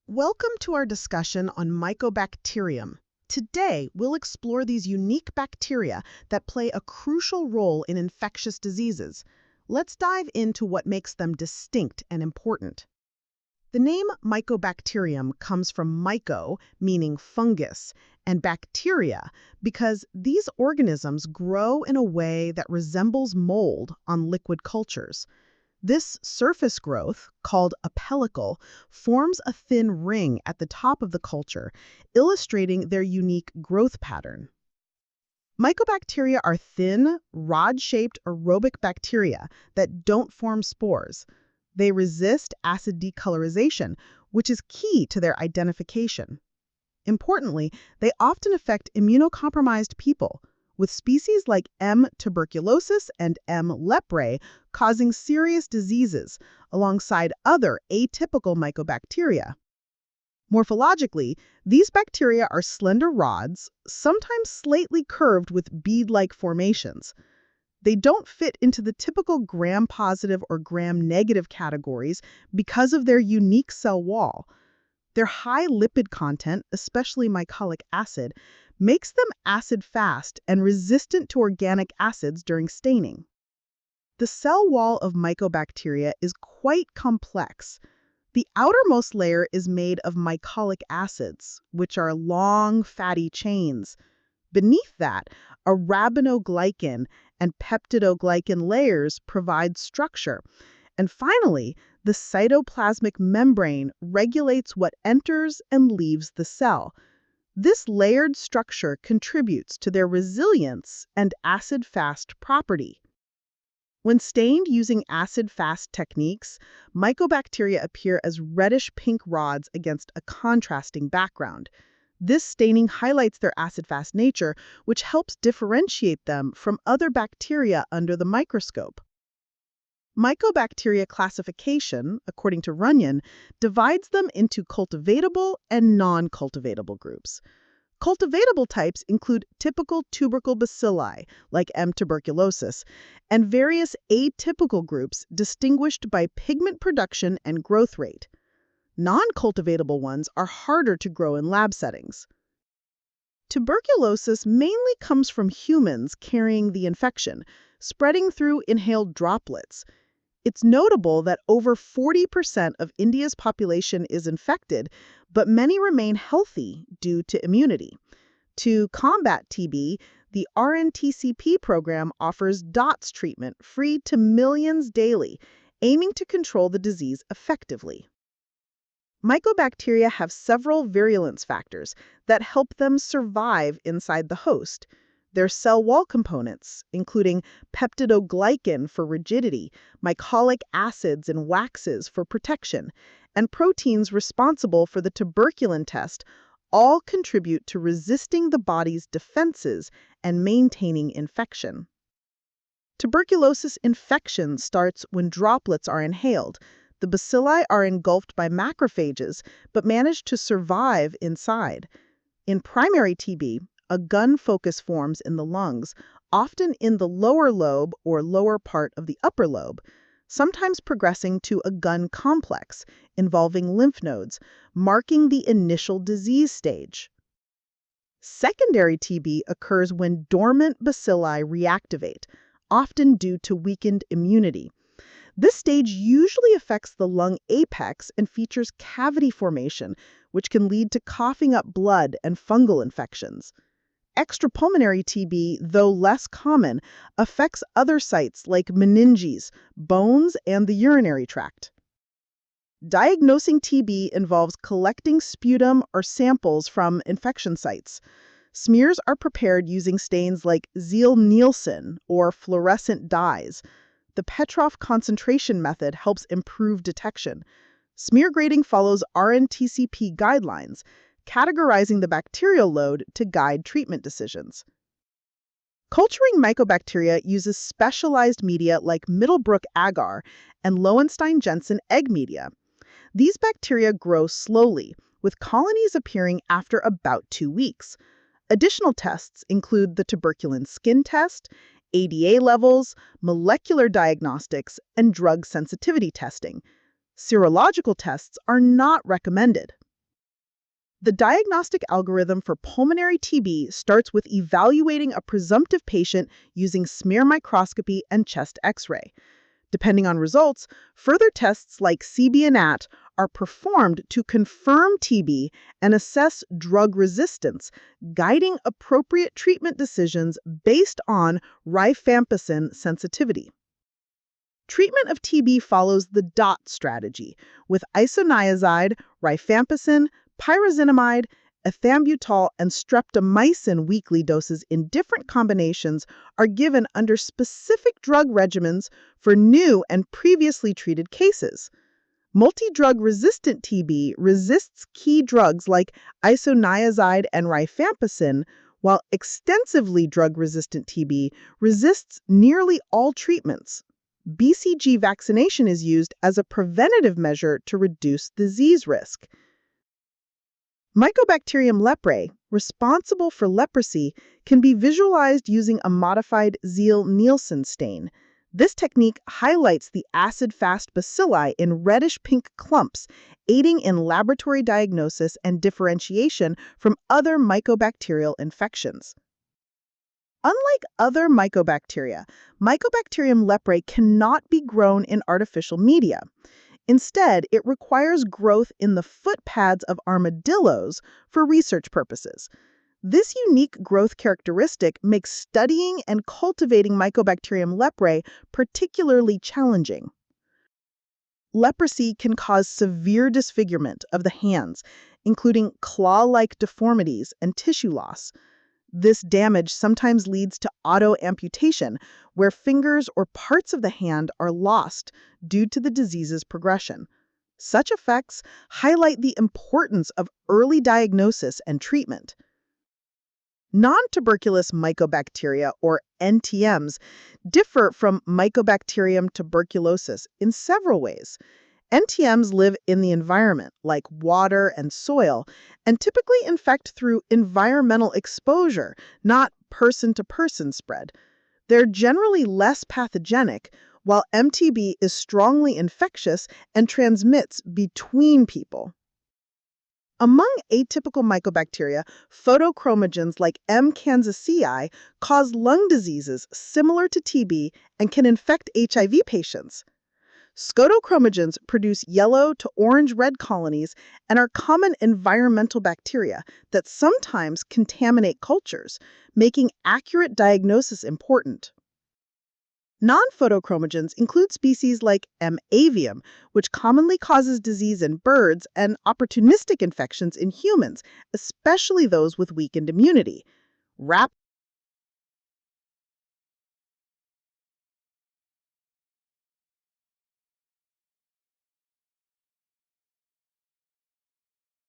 Welcome to our discussion on Mycobacterium. Today, we'll explore these unique bacteria that play a crucial role in infectious diseases. Let's dive into what makes them distinct and important. The name Mycobacterium comes from myco, meaning fungus, and bacteria because these organisms grow in a way that resembles mold on liquid cultures. This surface growth, called a pellicle, forms a thin ring at the top of the culture, illustrating their unique growth pattern. Mycobacteria are thin, rod-shaped aerobic bacteria that don't form spores. They resist acid decolorization, which is key to their identification. Importantly, they often affect immunocompromised people, with species like M. tuberculosis and M. leprae causing serious diseases alongside other atypical mycobacteria. Morphologically, these bacteria are slender rods, sometimes slightly curved with bead-like formations. They don't fit into the typical gram-positive or gram-negative categories because of their unique cell wall. Their high lipid content, especially mycolic acid, makes them acid-fast and resistant to organic acids during staining. The cell wall of mycobacteria is quite complex. The outermost layer is made of mycolic acids, which are long, fatty chains. Beneath that, arabinoglycan and peptidoglycan layers provide structure. And finally, the cytoplasmic membrane regulates what enters and leaves the cell. This layered structure contributes to their resilience and acid-fast property. When stained using acid-fast techniques, mycobacteria appear as reddish-pink rods against a contrasting background. This staining highlights their acid-fast nature, which helps differentiate them from other bacteria under the microscope. Mycobacteria classification, according to Runyon, divides them into cultivatable and non-cultivatable groups. Cultivatable types include typical tubercle bacilli, like M. tuberculosis, and various atypical groups distinguished by pigment production and growth rate. Non-cultivatable ones are harder to grow in lab settings. Tuberculosis mainly comes from humans carrying the infection, spreading through inhaled droplets. It's notable that over 40% of India's population is infected, but many remain healthy due to immunity. To combat TB, the RNTCP program offers DOTS treatment free to millions daily, aiming to control the disease effectively. Mycobacteria have several virulence factors that help them survive inside the host. Their cell wall components, including peptidoglycan for rigidity, mycolic acids and waxes for protection, and proteins responsible for the tuberculin test, all contribute to resisting the body's defenses and maintaining infection. Tuberculosis infection starts when droplets are inhaled. The bacilli are engulfed by macrophages, but manage to survive inside. In primary TB, a gun focus forms in the lungs, often in the lower lobe or lower part of the upper lobe, sometimes progressing to a gun complex involving lymph nodes, marking the initial disease stage. Secondary TB occurs when dormant bacilli reactivate, often due to weakened immunity. This stage usually affects the lung apex and features cavity formation, which can lead to coughing up blood and fungal infections. Extrapulmonary TB, though less common, affects other sites like meninges, bones, and the urinary tract. Diagnosing TB involves collecting sputum or samples from infection sites. Smears are prepared using stains like Ziehl-Neelsen or fluorescent dyes. The Petrov concentration method helps improve detection. Smear grading follows RNTCP guidelines, categorizing the bacterial load to guide treatment decisions. Culturing mycobacteria uses specialized media like Middlebrook agar and Lowenstein-Jensen egg media. These bacteria grow slowly, with colonies appearing after about 2 weeks. Additional tests include the tuberculin skin test, ADA levels, molecular diagnostics, and drug sensitivity testing. Serological tests are not recommended. The diagnostic algorithm for pulmonary TB starts with evaluating a presumptive patient using smear microscopy and chest X-ray. Depending on results, further tests like CB and AT are performed to confirm TB and assess drug resistance, guiding appropriate treatment decisions based on rifampicin sensitivity. Treatment of TB follows the DOT strategy, with isoniazid, rifampicin, pyrazinamide, ethambutol, and streptomycin weekly doses in different combinations are given under specific drug regimens for new and previously treated cases. Multi-drug resistant TB resists key drugs like isoniazid and rifampicin, while extensively drug-resistant TB resists nearly all treatments. BCG vaccination is used as a preventative measure to reduce disease risk. Mycobacterium leprae, responsible for leprosy, can be visualized using a modified Zeal-Nielsen stain. This technique highlights the acid-fast bacilli in reddish-pink clumps, aiding in laboratory diagnosis and differentiation from other mycobacterial infections. Unlike other mycobacteria, Mycobacterium leprae cannot be grown in artificial media. Instead, it requires growth in the foot pads of armadillos for research purposes. This unique growth characteristic makes studying and cultivating Mycobacterium leprae particularly challenging. Leprosy can cause severe disfigurement of the hands, including claw-like deformities and tissue loss. This damage sometimes leads to autoamputation, where fingers or parts of the hand are lost due to the disease's progression. Such effects highlight the importance of early diagnosis and treatment. Non-tuberculous mycobacteria, or NTMs, differ from Mycobacterium tuberculosis in several ways. NTMs live in the environment, like water and soil, and typically infect through environmental exposure, not person-to-person spread. They're generally less pathogenic, while MTB is strongly infectious and transmits between people. Among atypical mycobacteria, photochromogens like M. kansasii cause lung diseases similar to TB and can infect HIV patients. Scotochromogens produce yellow to orange-red colonies and are common environmental bacteria that sometimes contaminate cultures, making accurate diagnosis important. Non-photochromogens include species like M. avium, which commonly causes disease in birds, and opportunistic infections in humans, especially those with weakened immunity.